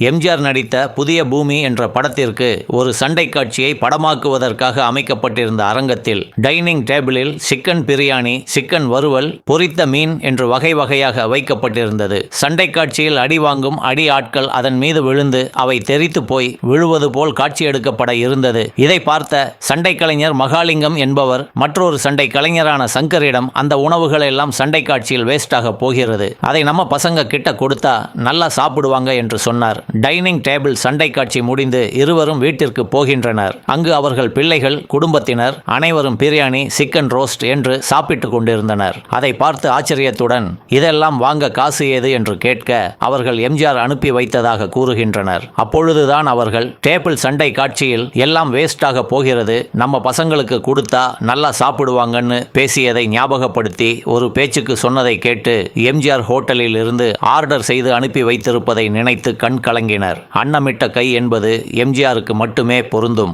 எம்ஜிஆர் நடித்த புதிய பூமி என்ற படத்திற்கு ஒரு சண்டை காட்சியை படமாக்குவதற்காக அமைக்கப்பட்டிருந்த அரங்கத்தில் டைனிங் டேபிளில் சிக்கன் பிரியாணி, சிக்கன் வறுவல், பொரித்த மீன் என்று வகை வகையாக வைக்கப்பட்டிருந்தது. சண்டை காட்சியில் அடி வாங்கும் அடி ஆட்கள் அதன் மீது விழுந்து அவை தெரித்து போய் விழுவது போல் காட்சி எடுக்கப்பட இருந்தது. இதை பார்த்த சண்டை கலைஞர் மகாலிங்கம் என்பவர் மற்றொரு சண்டை கலைஞரான சங்கரிடம், அந்த உணவுகள் எல்லாம் சண்டை காட்சியில் வேஸ்டாக போகிறது, அதை நம்ம பசங்க கிட்ட கொடுத்தா நல்லா சாப்பிடுவாங்க என்று சொன்னார். டைனிங் டேபிள் சண்டை காட்சி முடிந்து இருவரும் வீட்டிற்கு போகின்றனர். அங்கு அவர்கள் பிள்ளைகள், குடும்பத்தினர் அனைவரும் பிரியாணி, சிக்கன் ரோஸ்ட் என்று சாப்பிட்டு கொண்டிருந்தனர். அதை பார்த்து ஆச்சரியத்துடன் இதெல்லாம் வாங்க காசு ஏது என்று கேட்க அவர்கள் எம்ஜிஆர் அனுப்பி வைத்ததாக கூறுகின்றனர். அப்பொழுதுதான் அவர்கள் டேபிள் சண்டை காட்சியில் எல்லாம் வேஸ்டாக போகிறது, நம்ம பசங்களுக்கு கொடுத்தா நல்லா சாப்பிடுவாங்கன்னு பேசியதை ஞாபகப்படுத்தி ஒரு பேச்சுக்கு சொன்னதை கேட்டு எம்ஜிஆர் ஹோட்டலில் இருந்து ஆர்டர் செய்து அனுப்பி வைத்திருப்பதை நினைத்து கண் கலங்கினர். அன்னமிட்ட கை என்பது எம்ஜிஆருக்கு மட்டுமே பொருந்தும்.